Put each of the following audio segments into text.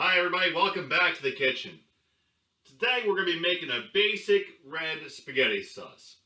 Hi everybody, welcome back to the kitchen. Today we're going to be making a basic red spaghetti sauce.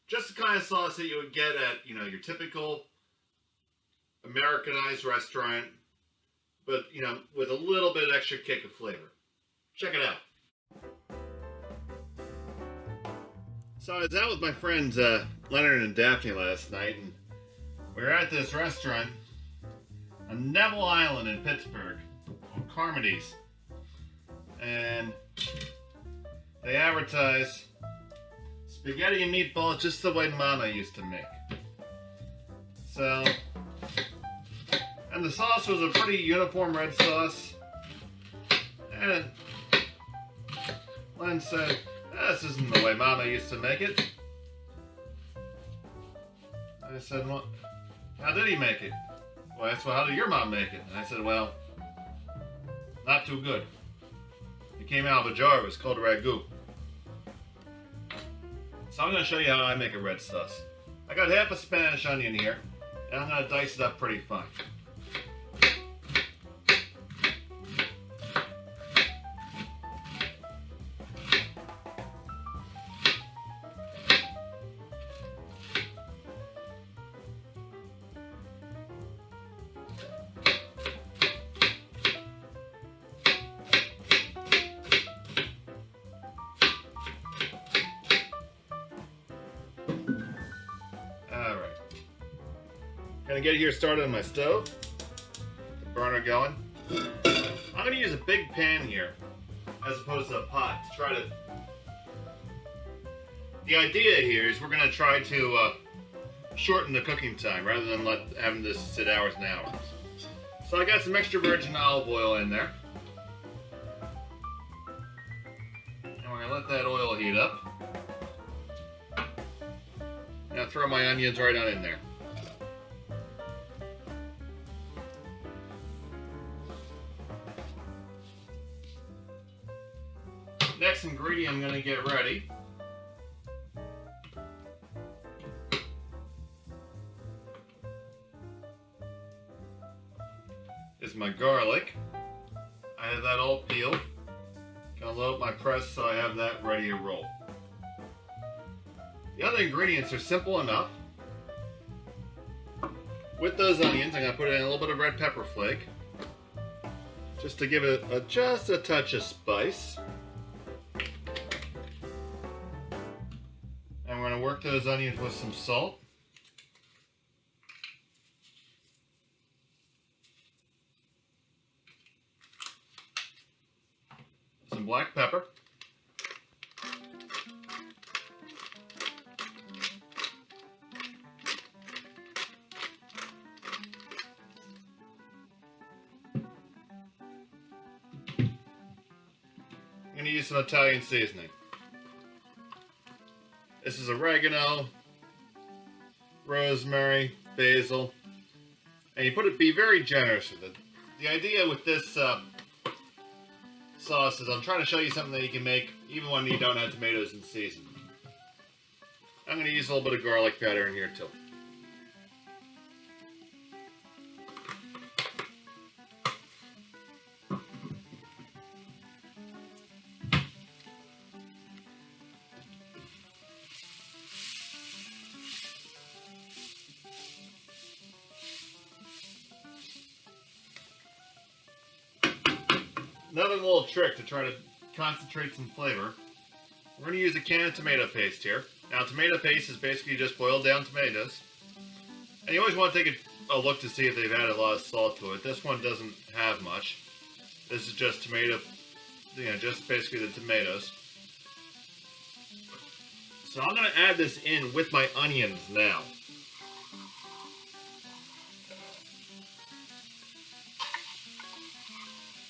Just the kind of sauce that you would get at, your typical Americanized restaurant, but, with a little bit extra kick of flavor. Check it out. So I was out with my friends Leonard and Daphne last night, and we were at this restaurant on Neville Island in Pittsburgh, called Carmody's, and they advertise spaghetti and meatballs just the way Mama used to make. So, and the sauce was a pretty uniform red sauce, and Len said, "This isn't the way Mama used to make it." I said, "Well, how did he make it?" "Well, I asked, well, how did your mom make it?" And I said, "Well, not too good. It came out of a jar. It was called ragu." So I'm going to show you how I make a red sauce. I got half a Spanish onion here, and I'm going to dice it up pretty fine. Alright. Gonna get here started on my stove. The burner going. I'm gonna use a big pan here as opposed to a pot to try to. The idea here is we're gonna try to shorten the cooking time rather than having this sit hours and hours. So I got some extra virgin olive oil in there. And we're gonna let that oil heat up. Now throw my onions right on in there. Next ingredient I'm going to get ready is my garlic. I have that all peeled. Gonna load up my press so I have that ready to roll. The other ingredients are simple enough. With those onions, I'm going to put in a little bit of red pepper flake, just to give it just a touch of spice. And we're going to work those onions with some salt. Some black pepper. I'm going to use some Italian seasoning. This is oregano, rosemary, basil, and you be very generous with it. The idea with this sauce is I'm trying to show you something that you can make even when you don't have tomatoes in season. I'm going to use a little bit of garlic powder in here too. Another little trick to try to concentrate some flavor. We're going to use a can of tomato paste here. Now, tomato paste is basically just boiled down tomatoes. And you always want to take a look to see if they've added a lot of salt to it. This one doesn't have much. This is just tomato, just basically the tomatoes. So I'm going to add this in with my onions now.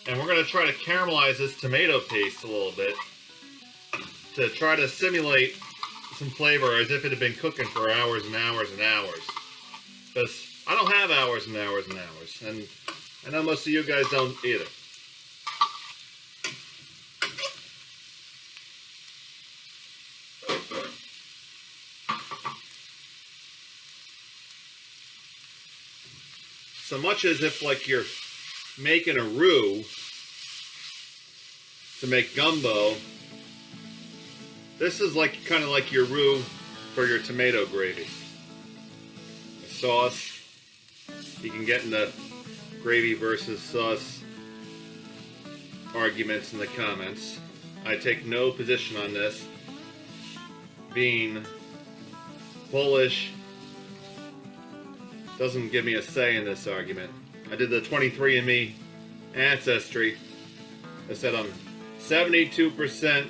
And we're going to try to caramelize this tomato paste a little bit to try to simulate some flavor as if it had been cooking for hours and hours and hours. Because I don't have hours and hours and hours, and I know most of you guys don't either. So much as if like you're making a roux to make gumbo, this is like kind of like your roux for your tomato gravy. The sauce, you can get in the gravy versus sauce arguments in the comments. I take no position on this. Being Polish doesn't give me a say in this argument. I did the 23andMe ancestry. I said I'm 72%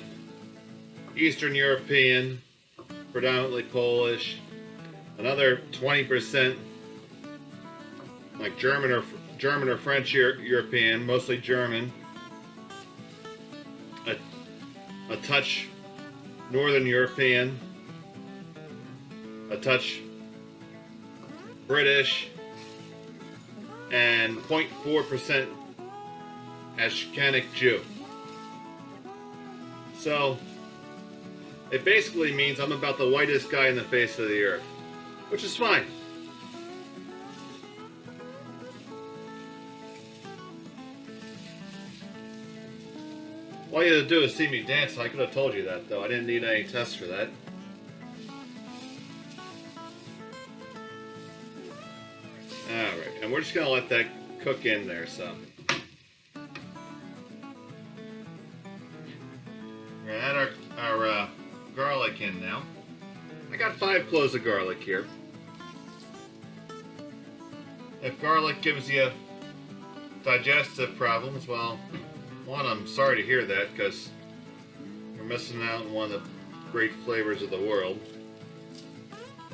Eastern European, predominantly Polish. Another 20% like German or French European, mostly German. A touch Northern European. A touch British. And 0.4% Ashkenazic Jew. So it basically means I'm about the whitest guy in the face of the earth, which is fine. All you had to do is see me dance. I could have told you that, though. I didn't need any tests for that. Alright, and we're just going to let that cook in there some. We're going to add our garlic in now. I got 5 cloves of garlic here. If garlic gives you digestive problems, well, one, I'm sorry to hear that, because you're missing out on one of the great flavors of the world.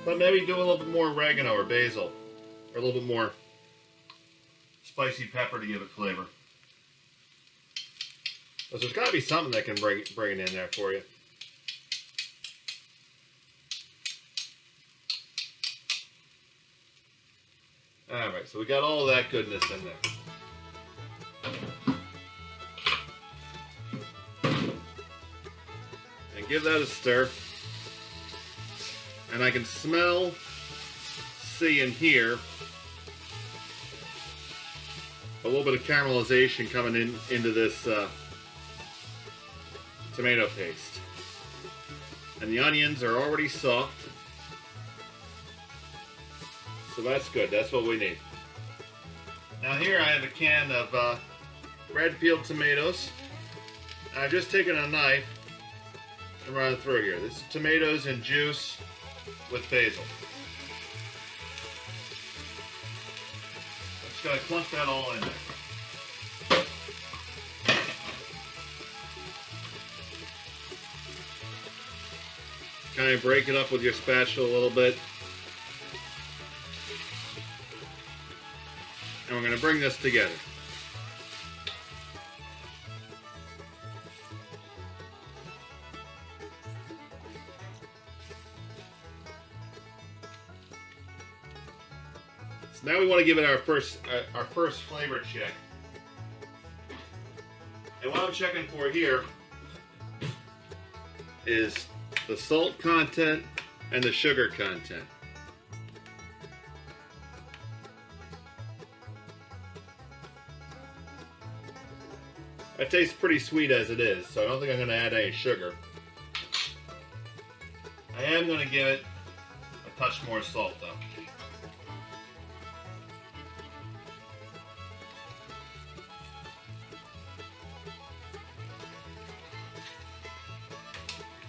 But maybe do a little bit more oregano or basil, or a little bit more spicy pepper to give it flavor. But there's got to be something that can bring it in there for you. Alright, so we got all that goodness in there. And give that a stir. And I can smell, see, and hear a little bit of caramelization coming into this tomato paste. And the onions are already soft. So that's good. That's what we need. Now here I have a can of red peeled tomatoes. I've just taken a knife and run it through here. This is tomatoes and juice with basil. I'm just going to clunk that all in there. Kind of break it up with your spatula a little bit. And we're going to bring this together. So now we want to give it our first flavor check. And what I'm checking for here is the salt content and the sugar content. It tastes pretty sweet as it is, so I don't think I'm going to add any sugar. I am going to give it a touch more salt though.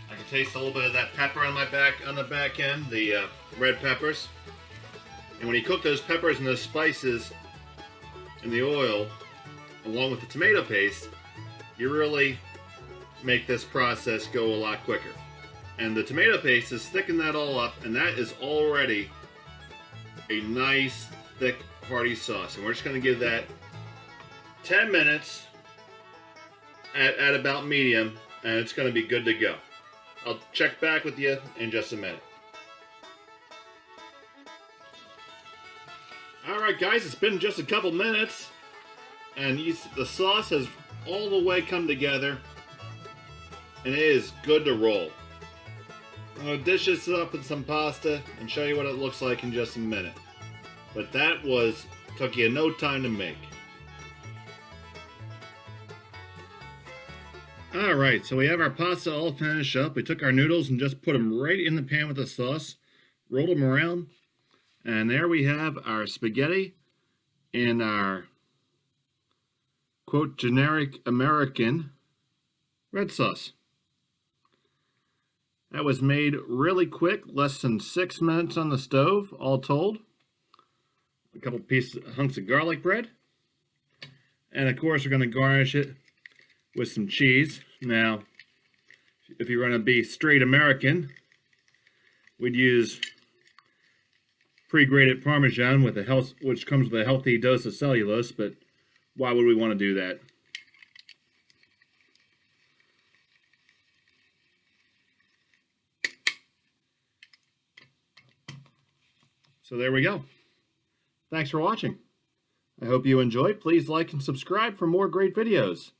I can taste a little bit of that pepper on the back end, the red peppers. And when you cook those peppers and those spices in the oil, along with the tomato paste, you really make this process go a lot quicker. And the tomato paste is thickening that all up, and that is already a nice, thick, hearty sauce. And we're just going to give that 10 minutes at about medium, and it's going to be good to go. I'll check back with you in just a minute. Alright guys, it's been just a couple minutes, and the sauce has all the way come together, and it is good to roll. I'm going to dish this up in some pasta and show you what it looks like in just a minute. But that took you no time to make. Alright, so we have our pasta all finished up. We took our noodles and just put them right in the pan with the sauce, rolled them around, and there we have our spaghetti in our, quote, generic American red sauce. That was made really quick, less than 6 minutes on the stove, all told. A couple hunks of garlic bread. And of course, we're going to garnish it with some cheese. Now, if you want to be straight American, we'd use pre-grated Parmesan with which comes with a healthy dose of cellulose, but why would we want to do that? So there we go. Thanks for watching. I hope you enjoyed. Please like and subscribe for more great videos.